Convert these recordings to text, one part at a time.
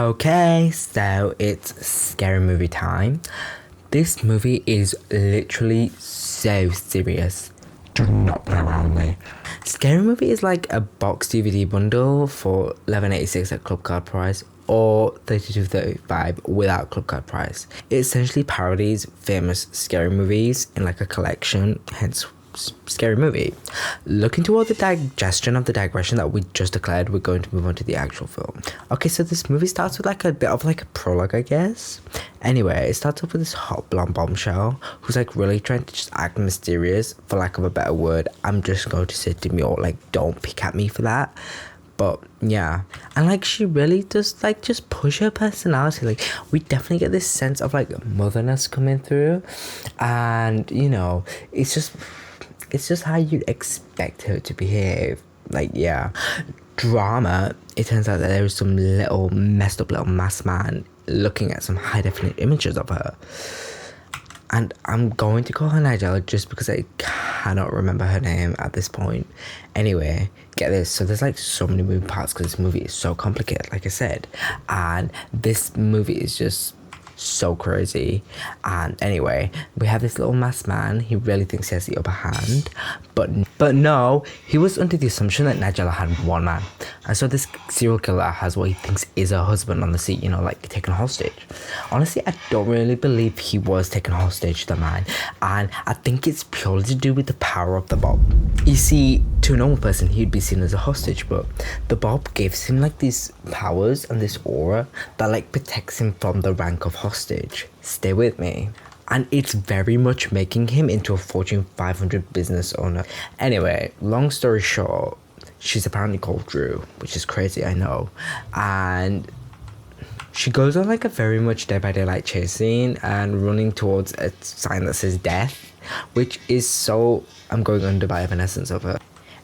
Okay, so it's scary movie time. This movie is literally so serious. Do not play around with me. Scary Movie is like a box DVD bundle for $11.86 at club card price or $32.35 without club card price. It essentially parodies famous scary movies in like a collection, hence Scary Movie. Looking toward the digestion of the digression that we just declared, we're going to move on to the actual film. Okay, so this movie starts with like a bit of like a prologue, I guess. Anyway, it starts off with this hot blonde bombshell who's like really trying to just act mysterious, for lack of a better word. I'm just going to say demure, like don't pick at me for that. But yeah, and like she really does like just push her personality. Like we definitely get this sense of like motherness coming through, and you know, it's just how you'd expect her to behave. Like, yeah. Drama, it turns out that there is some little messed up little masked man looking at some high definition images of her. And I'm going to call her Nigella just because I cannot remember her name at this point. Anyway, get this. So there's like so many moving parts because this movie is so complicated, like I said. And this movie is just so crazy. And anyway, we have this little masked man. He really thinks he has the upper hand, but no, he was under the assumption that Nigella had one man, and so this serial killer has what he thinks is her husband on the seat, you know, like taken hostage. Honestly, I don't really believe he was taken hostage, the man, and I think it's purely to do with the power of the Bob. You see, to a normal person he'd be seen as a hostage, but the Bob gives him like these powers and this aura that like protects him from the rank of hostage. Stay with me. And it's very much making him into a Fortune 500 business owner. Anyway, long story short, she's apparently called Drew, which is crazy, I know. And she goes on like a very much Dead by Daylight chase scene and running towards a sign that says death, which is so I'm going under by evanescence of her.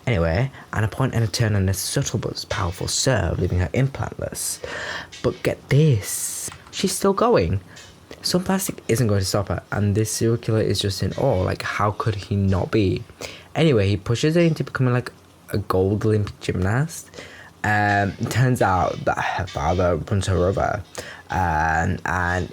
Anyway, and a point and a turn and a subtle but powerful serve, leaving her implantless. But get this, she's still going. Some plastic isn't going to stop her, and this serial killer is just in awe. Like, how could he not be? Anyway, he pushes her into becoming like a gold Olympic gymnast. Turns out that her father runs her over, and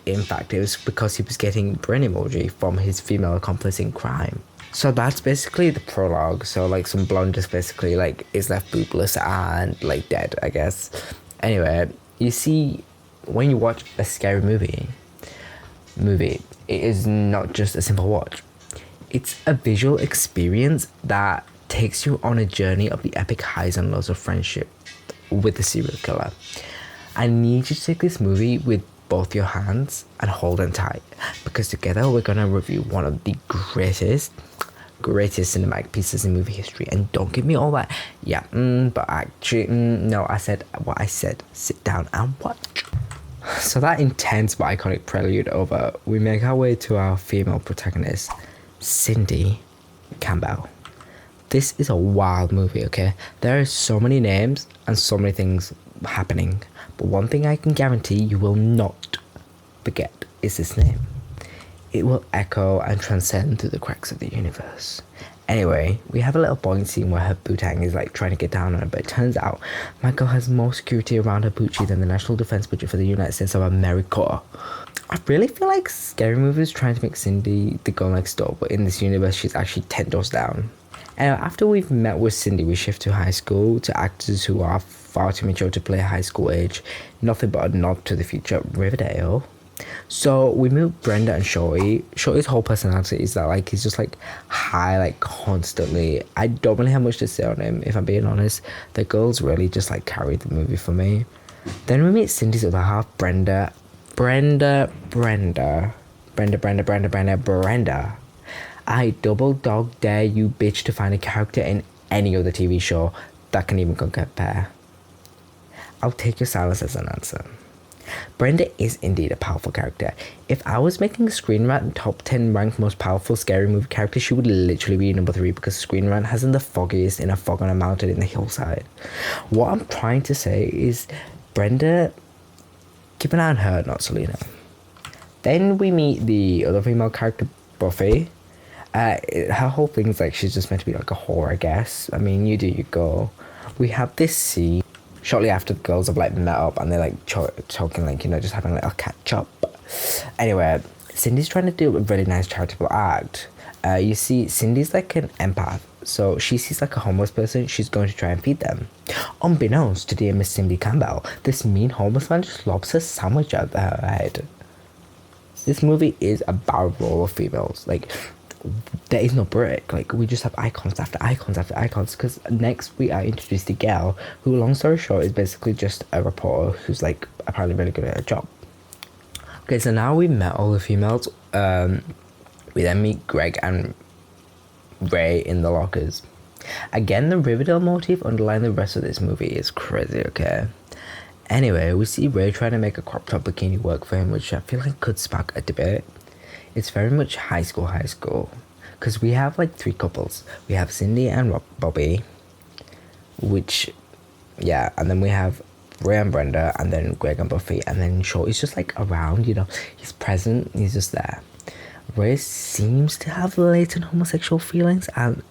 in fact it was because he was getting brain emoji from his female accomplice in crime. So that's basically the prologue. So like some blonde just basically like is left boobless and like dead, I guess. Anyway, you see, when you watch a scary movie, it is not just a simple watch. It's a visual experience that takes you on a journey of the epic highs and lows of friendship with the serial killer. I need you to take this movie with both your hands and hold them tight, because together we're gonna review one of the greatest cinematic pieces in movie history. And don't give me all that but actually no, I said what I said. Sit down and watch. So that intense but iconic prelude over, we make our way to our female protagonist, Cindy Campbell. This is a wild movie, okay? There are so many names and so many things happening, but one thing I can guarantee you will not forget is this name. It will echo and transcend through the cracks of the universe. Anyway, we have a little boing scene where her bootang is like trying to get down on her, but it turns out my girl has more security around her boochie than the national defense budget for the United States of America. I really feel like Scary Movie is trying to make Cindy the girl next door, but in this universe she's actually 10 doors down. Anyway, after we've met with Cindy, we shift to high school to actors who are far too mature to play high school age. Nothing but a nod to the future Riverdale. So we meet Brenda and Shorty. Shorty's whole personality is that like he's just like high like constantly. I don't really have much to say on him, if I'm being honest. The girls really just like carried the movie for me. Then we meet Cindy's other half, Brenda. I double dog dare you bitch to find a character in any other TV show that can even compare. I'll take your silence as an answer. Brenda is indeed a powerful character. If I was making a Screen Rant top 10 ranked most powerful scary movie character, she would literally be number 3, because Screen Rant hasn't the foggiest in a fog on a mountain in the hillside. What I'm trying to say is, Brenda, keep an eye on her, not Selena. Then we meet the other female character, Buffy. Her whole thing is like she's just meant to be like a whore, I guess. I mean, you do you go. We have this scene Shortly after, the girls have like met up and they're like talking, like, you know, just having like a catch up. Anyway, Cindy's trying to do a really nice charitable act. You see, Cindy's like an empath, so she sees like a homeless person, she's going to try and feed them. Unbeknownst to dear Miss Cindy Campbell, this mean homeless man just lobs her sandwich at her head. This movie is about a row of females. Like, there is no break. Like, we just have icons after icons after icons. Because next we are introduced to Gail, who, long story short, is basically just a reporter who's like apparently really good at her job. Okay, so now we've met all the females. We then meet Greg and Ray in the lockers. Again, the Riverdale motif underlying the rest of this movie is crazy, okay? Anyway, we see Ray trying to make a crop top bikini work for him, which I feel like could spark a debate. It's very much high school. Because we have like three couples. We have Cindy and Bobby, which, yeah, and then we have Ray and Brenda, and then Greg and Buffy, and then Shaw is just like around, you know, he's present, he's just there. Ray seems to have latent homosexual feelings, and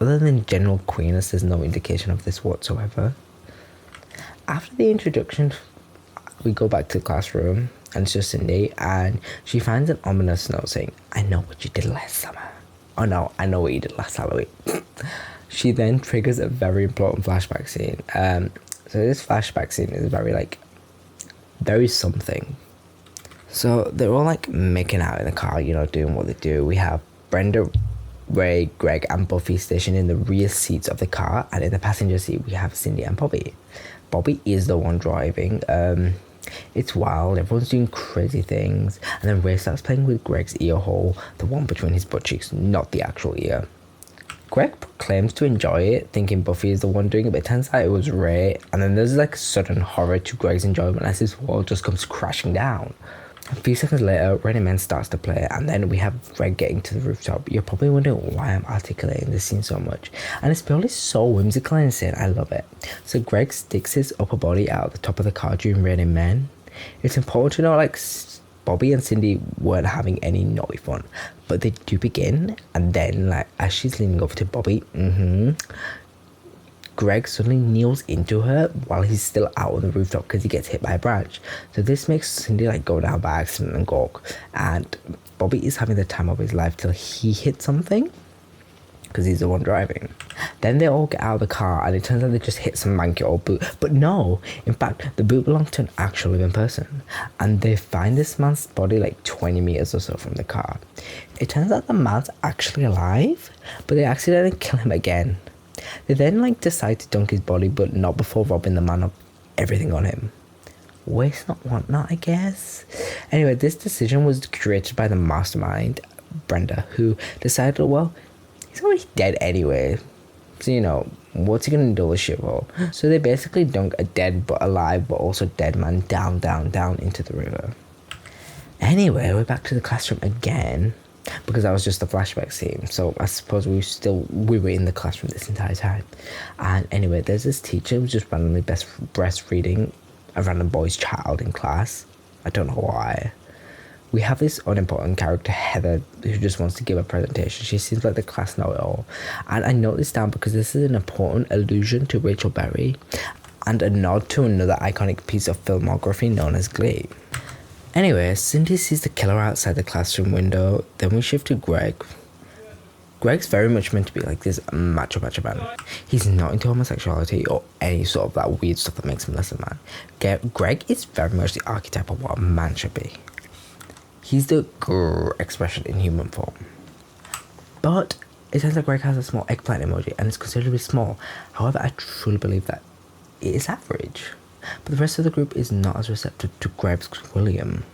other than general queerness, there's no indication of this whatsoever. After the introduction, we go back to the classroom, and it's just Cindy, and she finds an ominous note saying, "I know what you did last summer." Oh no, I know what you did last Halloween. She then triggers a very important flashback scene. So this flashback scene is very something. So they're all like making out in the car, you know, doing what they do. We have Brenda, Ray, Greg, and Buffy stationed in the rear seats of the car, and in the passenger seat we have Cindy and Bobby. Bobby is the one driving. It's wild, everyone's doing crazy things, and then Ray starts playing with Greg's ear hole, the one between his butt cheeks, not the actual ear. Greg claims to enjoy it, thinking Buffy is the one doing it, but it turns out it was Ray, and then there's like sudden horror to Greg's enjoyment as his world just comes crashing down. A few seconds later, Raining Men starts to play, and then we have Greg getting to the rooftop. You're probably wondering why I'm articulating this scene so much, and it's purely so whimsical and insane. I love it. So Greg sticks his upper body out the top of the car during Raining Men. It's important to know, like, Bobby and Cindy weren't having any naughty fun, but they do begin, and then, like, as she's leaning over to Bobby, Greg suddenly kneels into her while he's still out on the rooftop because he gets hit by a branch. So this makes Cindy like go down by accident and gawk, and Bobby is having the time of his life till he hits something because he's the one driving. Then they all get out of the car, and it turns out they just hit some manky old boot. But no, in fact, the boot belonged to an actual living person, and they find this man's body like 20 meters or so from the car. It turns out the man's actually alive, but they accidentally kill him again. They then like decide to dunk his body, but not before robbing the man of everything on him. Waste not, want not, I guess. Anyway, this decision was created by the mastermind, Brenda, who decided, well, he's already dead anyway, so, you know, what's he gonna do with shit for? So they basically dunk a dead but alive but also dead man down into the river. Anyway, we're back to the classroom again, because that was just the flashback scene, so I suppose we were in the classroom this entire time. And anyway, there's this teacher who's just randomly breastfeeding a random boy's child in class. I don't know why. We have this unimportant character, Heather, who just wants to give a presentation. She seems like the class know-it-all, and I note this down because this is an important allusion to Rachel Berry and a nod to another iconic piece of filmography known as Glee. Anyway, Cindy sees the killer outside the classroom window. Then we shift to Greg. Greg's very much meant to be like this macho man. He's not into homosexuality or any sort of that weird stuff that makes him less a man. Greg is very much the archetype of what a man should be. He's the grrr expression in human form. But it turns out Greg has a small eggplant emoji, and it's considerably small. However, I truly believe that it is average. But the rest of the group is not as receptive to Greg's William.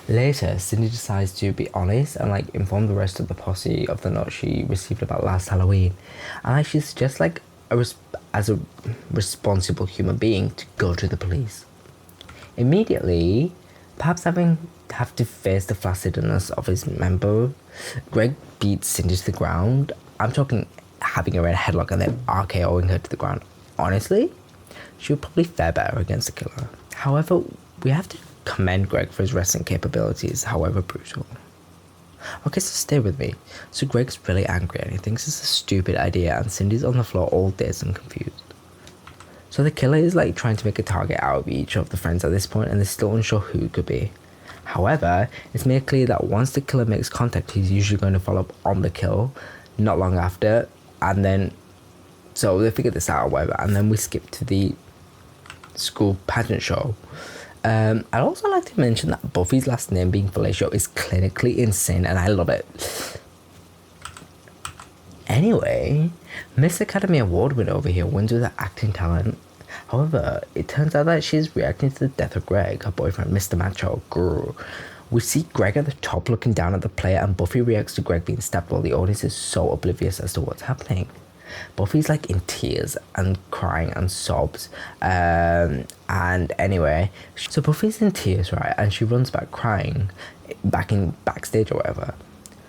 Later, Cindy decides to be honest and like inform the rest of the posse of the note she received about last Halloween, and like she suggests like as a responsible human being to go to the police. Immediately, perhaps have to face the flaccidness of his member, Greg beats Cindy to the ground. I'm talking having her in a headlock and then RKOing her to the ground. Honestly, she would probably fare better against the killer. However, we have to commend Greg for his wrestling capabilities, however brutal. Okay, so stay with me. So Greg's really angry and he thinks it's a stupid idea, and Cindy's on the floor all dazed and confused. So the killer is like trying to make a target out of each of the friends at this point, and they're still unsure who it could be. However, it's made clear that once the killer makes contact, he's usually going to follow up on the kill not long after, and then so they figure this out or whatever, and then we skip to the school pageant show. I'd also like to mention that Buffy's last name being Felicia is clinically insane, and I love it. Anyway, Miss Academy Award winner over here wins with her acting talent. However, it turns out that she's reacting to the death of Greg, her boyfriend, Mr. Macho. Grr. We see Greg at the top looking down at the player, and Buffy reacts to Greg being stabbed while the audience is so oblivious as to what's happening. Buffy's like in tears and crying and sobs. And anyway, so Buffy's in tears, right? And she runs back crying, backstage or whatever.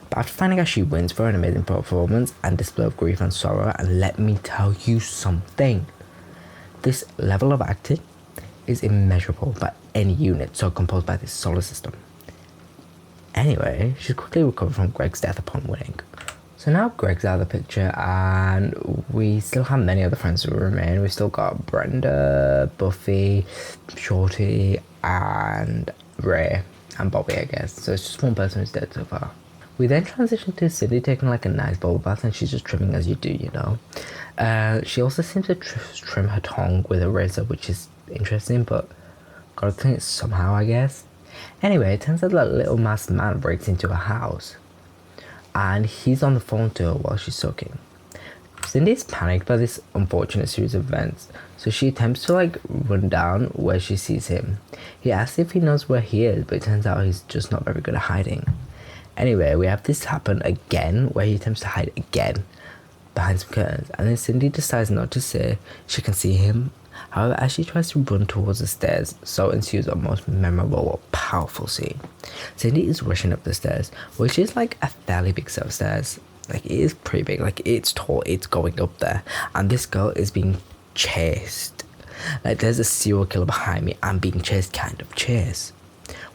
But after finding out she wins for an amazing performance and display of grief and sorrow, and let me tell you something, this level of acting is immeasurable by any unit so composed by this solar system. Anyway, she's quickly recovered from Greg's death upon winning. So now Greg's out of the picture, and we still have many other friends who remain. We've still got Brenda, Buffy, Shorty, and Ray, and Bobby, I guess. So it's just one person who's dead so far. We then transition to Cindy taking like a nice bubble bath, and she's just trimming as you do, you know. She also seems to trim her tongue with a razor, which is interesting, but gotta think it somehow, I guess. Anyway, it turns out that little masked man breaks into her house, and he's on the phone to her while she's soaking. Cindy's panicked by this unfortunate series of events, so she attempts to like run down where she sees him. He asks if he knows where he is, but it turns out he's just not very good at hiding. Anyway, we have this happen again where he attempts to hide again behind some curtains, and then Cindy decides not to say she can see him. However, as she tries to run towards the stairs, so ensues a most memorable or powerful scene. Cindy is rushing up the stairs, which is like a fairly big set of stairs. Like, it is pretty big, like it's tall, it's going up there, and this girl is being chased. Like, there's a serial killer behind me and being chased, kind of chase.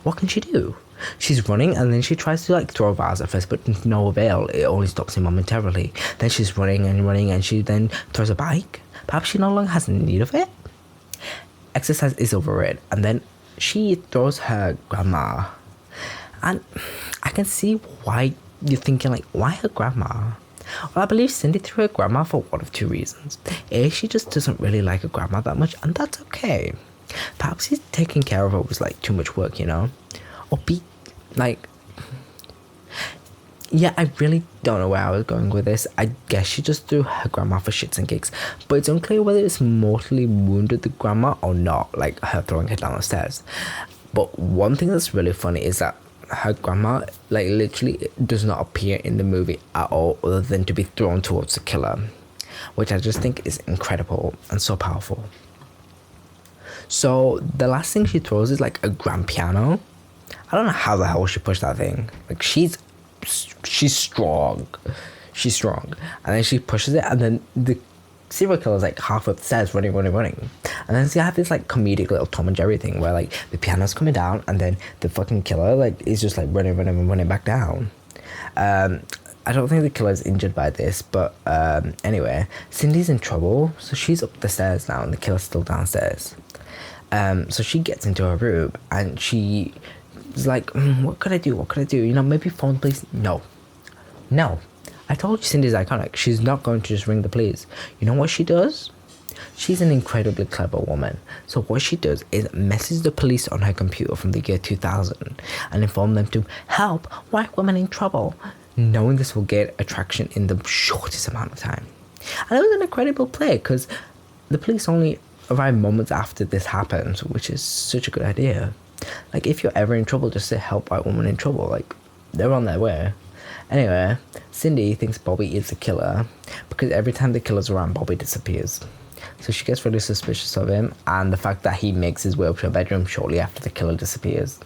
What can she do? She's running, and then she tries to like throw a vase at first, but no avail. It only stops him momentarily. Then she's running, and she then throws a bike. Perhaps she no longer has need of it. Exercise is overrated, and then she throws her grandma. And I can see why you're thinking, like, why her grandma? Well, I believe Cindy threw her grandma for one of two reasons. A, she just doesn't really like her grandma that much, and that's okay. Perhaps he's taking care of her was like too much work, you know? Or B, like, yeah, I really don't know where I was going with this. I guess she just threw her grandma for shits and gigs, but it's unclear whether it's mortally wounded the grandma or not, like her throwing her down the stairs. But one thing that's really funny is that her grandma, like, literally does not appear in the movie at all, other than to be thrown towards the killer, which I just think is incredible and so powerful. So the last thing she throws is like a grand piano. I don't know how the hell she pushed that thing. Like, she's strong. She's strong. And then she pushes it, and then the serial killer's like half up the stairs running. And then you have this like comedic little Tom and Jerry thing where like the piano's coming down, and then the fucking killer like is just like running back down. I don't think the killer's injured by this, but anyway, Cindy's in trouble, so she's up the stairs now, and the killer's still downstairs. So she gets into her room, and she is like, what could I do? You know, maybe phone the police? No. I told you Cindy's iconic. She's not going to just ring the police. You know what she does? She's an incredibly clever woman. So what she does is message the police on her computer from the year 2000 and inform them to help white women in trouble, knowing this will get attraction in the shortest amount of time. And it was an incredible play, because the police only arrive moments after this happens, which is such a good idea. Like, if you're ever in trouble, just say help white woman in trouble. Like, they're on their way. Anyway, Cindy thinks Bobby is the killer, because every time the killer's around, Bobby disappears. So she gets really suspicious of him, and the fact that he makes his way up to her bedroom shortly after the killer disappears.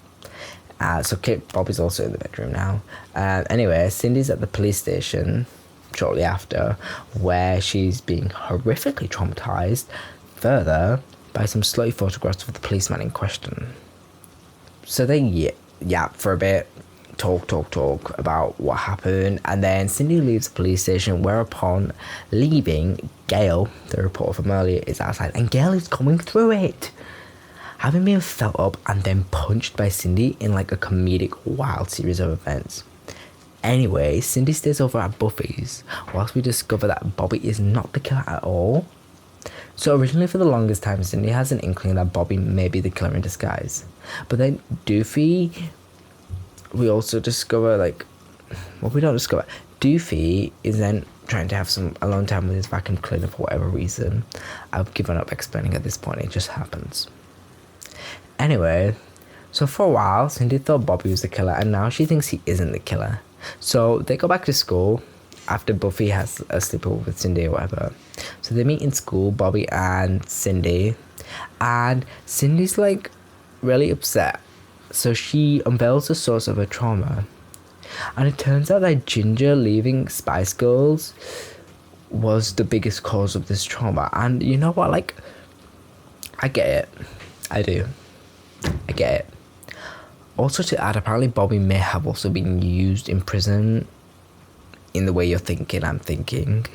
So Bobby's also in the bedroom now. Anyway, Cindy's at the police station shortly after, where she's being horrifically traumatized further by some slutty photographs of the policeman in question. So they yap for a bit, talk about what happened, and then Cindy leaves the police station, whereupon leaving, Gail, the reporter from earlier, is outside, and Gail is coming through it, having been felt up and then punched by Cindy in like a comedic wild series of events. Anyway, Cindy stays over at Buffy's whilst we discover that Bobby is not the killer at all. So originally, for the longest time, Cindy has an inkling that Bobby may be the killer in disguise. But then Doofy, we also discover we don't discover. Doofy is then trying to have some alone time with his vacuum cleaner for whatever reason. I've given up explaining at this point, it just happens. Anyway, so for a while, Cindy thought Bobby was the killer, and now she thinks he isn't the killer. So they go back to school after Buffy has a sleepover with Cindy or whatever. So they meet in school, Bobby and Cindy, and Cindy's like really upset. So she unveils the source of her trauma, and it turns out that Ginger leaving Spice Girls was the biggest cause of this trauma. And you know what, like, I get it. I do. I get it. Also, to add, apparently Bobby may have also been used in prison in the way you're thinking I'm thinking,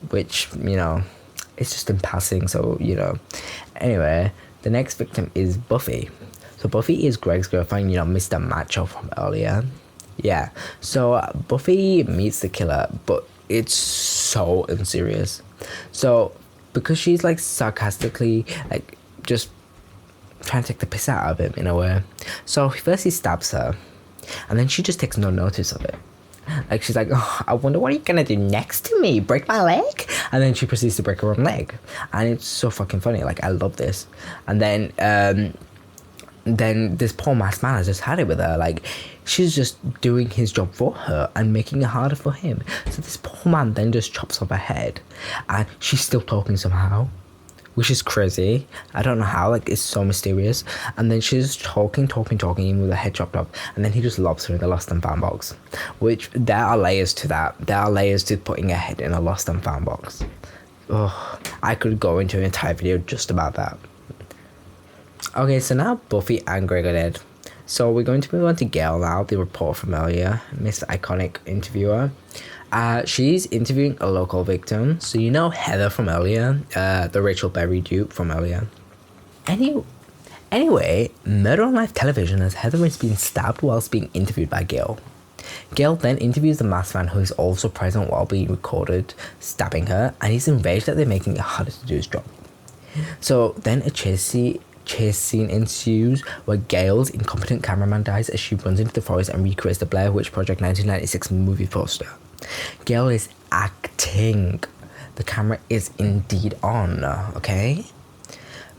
which, you know, it's just in passing, so, you know. Anyway, the next victim is Buffy. So Buffy is Greg's girlfriend, you know, Mr. Macho from earlier. Yeah, so Buffy meets the killer, but it's so unserious. So because she's like sarcastically like just trying to take the piss out of him in a way. So first he stabs her, and then she just takes no notice of it. Like, she's like, oh, I wonder what are you gonna do next to me? Break my leg? And then she proceeds to break her own leg. And it's so fucking funny. Like, I love this. And then this poor masked man has just had it with her. Like, she's just doing his job for her and making it harder for him. So this poor man then just chops off her head, and she's still talking somehow, which is crazy. I don't know how, like, it's so mysterious. And then she's talking even with her head chopped off, and then he just lobs her in the lost and found box, which there are layers to that. There are layers to putting a head in a lost and found box. Oh, I could go into an entire video just about that. Okay, so now Buffy and Greg are dead. So we're going to move on to Gail now, the reporter from earlier, Miss Iconic interviewer. She's interviewing a local victim. So you know Heather from earlier, the Rachel Berry dupe from earlier. Anyway, Murder on Live television as Heather is being stabbed whilst being interviewed by Gail. Gail then interviews the masked man who is also present while being recorded stabbing her, and he's enraged that they're making it harder to do his job. So then a chase scene ensues where Gail's incompetent cameraman dies as she runs into the forest and recreates the Blair Witch Project 1996 movie poster. Gail is acting. The camera is indeed on, okay?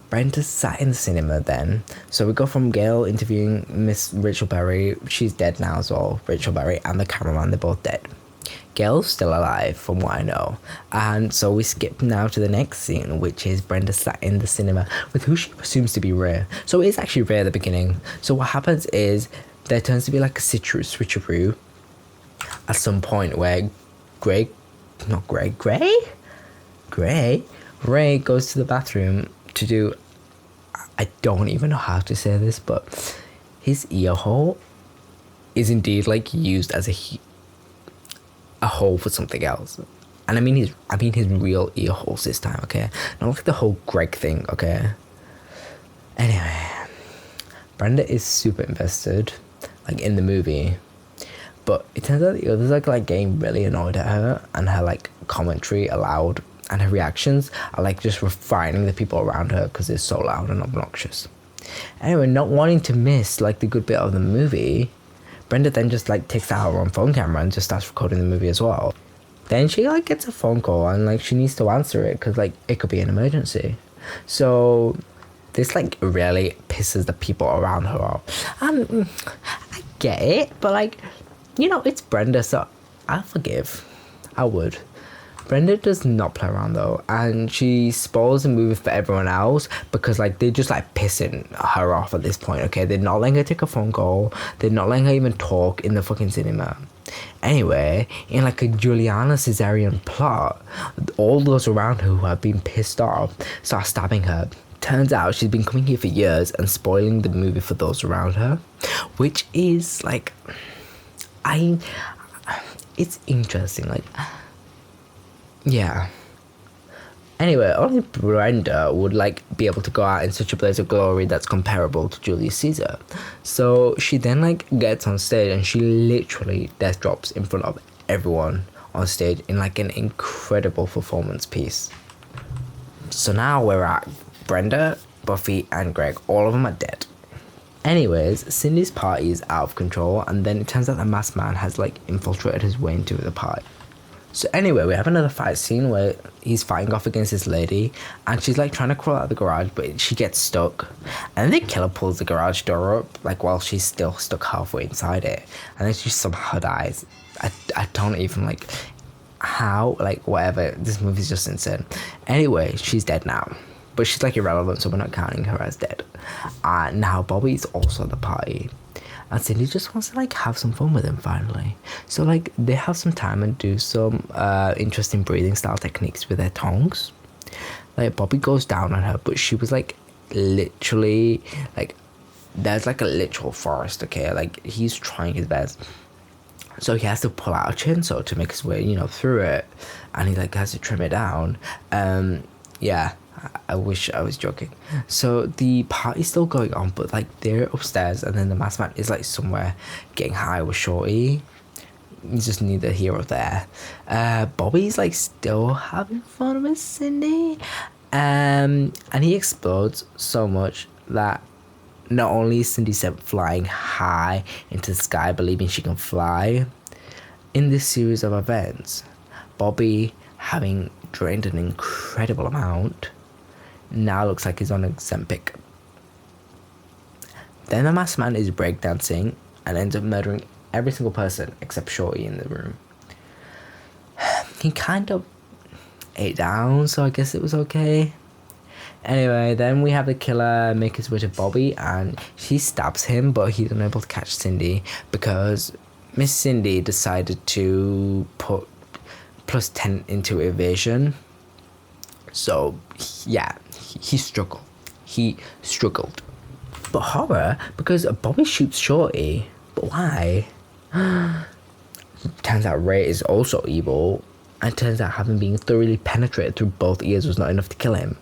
Brenda sat in the cinema then. So we go from Gail interviewing Miss Rachel Berry. She's dead now as well, Rachel Berry, and the cameraman, they're both dead. Gail's still alive from what I know. And so we skip now to the next scene, which is Brenda sat in the cinema with who she presumes to be Ray. So it's actually Ray at the beginning. So what happens is there turns to be like a switcheroo at some point where Ray goes to the bathroom to do, I don't even know how to say this, but his ear hole is indeed like used as a hole for something else. And I mean his real ear holes this time, okay? Not like the whole Greg thing, okay? Anyway, Brenda is super invested, like, in the movie. But it turns out the others like getting really annoyed at her, and her like commentary aloud and her reactions are like just refining the people around her because it's so loud and obnoxious. Anyway, not wanting to miss like the good bit of the movie, Brenda then just like takes out her own phone camera and just starts recording the movie as well. Then she like gets a phone call and like she needs to answer it because like it could be an emergency. So this like really pisses the people around her off. I get it, but like, you know, it's Brenda, so I'll forgive. I would. Brenda does not play around though, and she spoils the movie for everyone else because like they're just like pissing her off at this point, okay? They're not letting her take a phone call, they're not letting her even talk in the fucking cinema. Anyway, in like a Juliana Caesarian plot, all those around her who have been pissed off start stabbing her. Turns out she's been coming here for years and spoiling the movie for those around her, which is like, I it's interesting, like, yeah. Anyway, only Brenda would like be able to go out in such a blaze of glory that's comparable to Julius Caesar. So she then like gets on stage and she literally death drops in front of everyone on stage in like an incredible performance piece. So now we're at Brenda, Buffy, and Greg. All of them are dead. Anyways, Cindy's party is out of control, and then it turns out the masked man has like infiltrated his way into the party. So anyway, we have another fight scene where he's fighting off against this lady, and she's like trying to crawl out of the garage, but she gets stuck. And then the killer pulls the garage door up, like while she's still stuck halfway inside it. And then she somehow dies. I don't even like how, like whatever. This movie's just insane. Anyway, she's dead now. But she's like irrelevant, so we're not counting her as dead. Now Bobby's also at the party. And Cindy just wants to like have some fun with him finally. So like they have some time and do some interesting breathing style techniques with their tongues. Like Bobby goes down on her, but she was like literally like there's like a literal forest, okay? Like he's trying his best. So he has to pull out a chainsaw to make his way, through it. And he like has to trim it down. Yeah. I wish I was joking. So the party's still going on, but like they're upstairs, and then the masked man is like somewhere getting high with Shorty. He's just neither here or there. Bobby's like still having fun with Cindy, and he explodes so much that not only is Cindy sent flying high into the sky, believing she can fly. In this series of events, Bobby, having drained an incredible amount, now looks like he's on Ozempic. Then the masked man is breakdancing and ends up murdering every single person except Shorty in the room. He kind of ate down, so I guess it was okay. Anyway, then we have the killer make his way to Bobby, and she stabs him, but he's unable to catch Cindy because Miss Cindy decided to put plus 10 into evasion. So yeah, he struggled. But horror, because Bobby shoots Shorty. But why? Turns out Ray is also evil, and turns out having been thoroughly penetrated through both ears was not enough to kill him.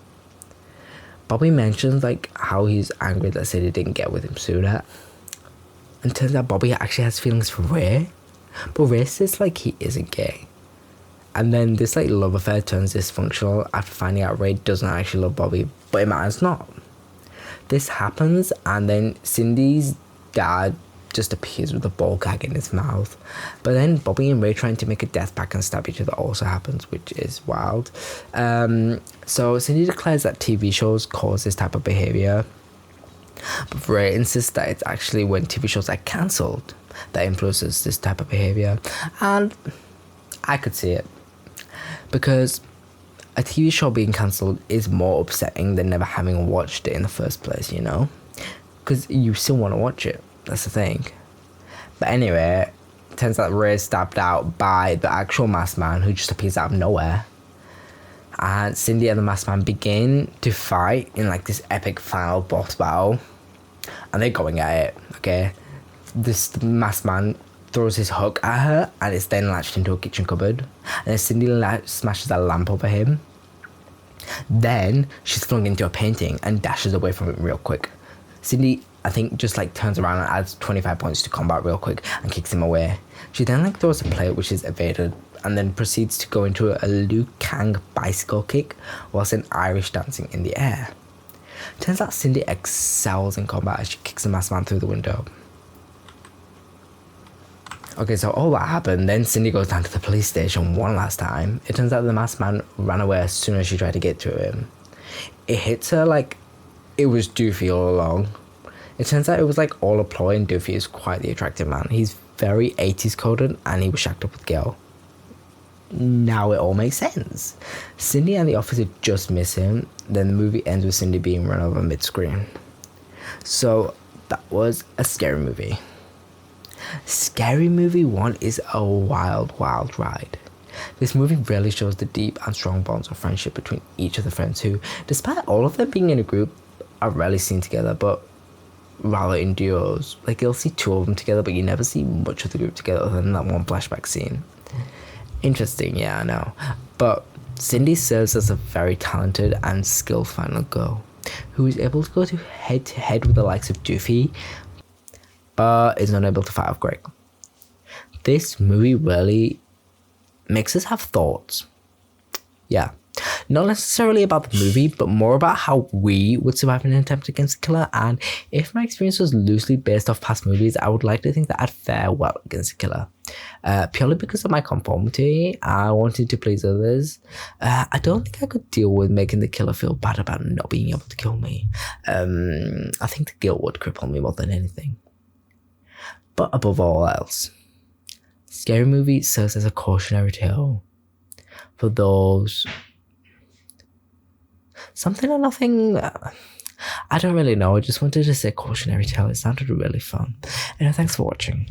Bobby mentions like how he's angry that Sadie didn't get with him sooner. And turns out Bobby actually has feelings for Ray. But Ray says like he isn't gay. And then this like love affair turns dysfunctional after finding out Ray doesn't actually love Bobby, but it matters not. This happens, and then Cindy's dad just appears with a ball gag in his mouth. But then Bobby and Ray trying to make a death pact and stab each other also happens, which is wild. So Cindy declares that TV shows cause this type of behavior, but Ray insists that it's actually when TV shows are cancelled that influences this type of behavior. And I could see it, because a TV show being cancelled is more upsetting than never having watched it in the first place, because you still want to watch it. That's the thing. But anyway, it turns out Ray is stabbed out by the actual masked man, who just appears out of nowhere. And Cindy and the masked man begin to fight in like this epic final boss battle, and they're going at it. Okay, this masked man throws his hook at her, and it's then latched into a kitchen cupboard. And then Cindy smashes a lamp over him. Then she's flung into a painting and dashes away from it real quick. Cindy, I think, just like turns around and adds 25 points to combat real quick and kicks him away. She then like throws a plate, which is evaded, and then proceeds to go into a Liu Kang bicycle kick whilst in Irish dancing in the air. Turns out Cindy excels in combat as she kicks the masked man through the window. Okay, so all that happened, then Cindy goes down to the police station one last time. It turns out the masked man ran away as soon as she tried to get to him. It hits her like it was Doofy all along. It turns out it was like all a ploy, and Doofy is quite the attractive man. He's very 80s coded, and he was shacked up with Gail. Now it all makes sense. Cindy and the officer just miss him. Then the movie ends with Cindy being run over mid-screen. So that was a scary movie. Scary Movie 1 is a wild, wild ride. This movie really shows the deep and strong bonds of friendship between each of the friends who, despite all of them being in a group, are rarely seen together, but rather in duos. Like you'll see two of them together, but you never see much of the group together other than that one flashback scene. Interesting, yeah, I know. But Cindy serves as a very talented and skilled final girl who is able to go to head with the likes of Doofy, but is unable to fight off Greg. This movie really makes us have thoughts. Yeah. Not necessarily about the movie, but more about how we would survive an attempt against a killer. And if my experience was loosely based off past movies, I would like to think that I'd fare well against a killer. Purely because of my conformity, I wanted to please others. I don't think I could deal with making the killer feel bad about not being able to kill me. I think the guilt would cripple me more than anything. But above all else, Scary Movie serves as a cautionary tale for those... Something or nothing. I don't really know. I just wanted to say cautionary tale. It sounded really fun. And thanks for watching.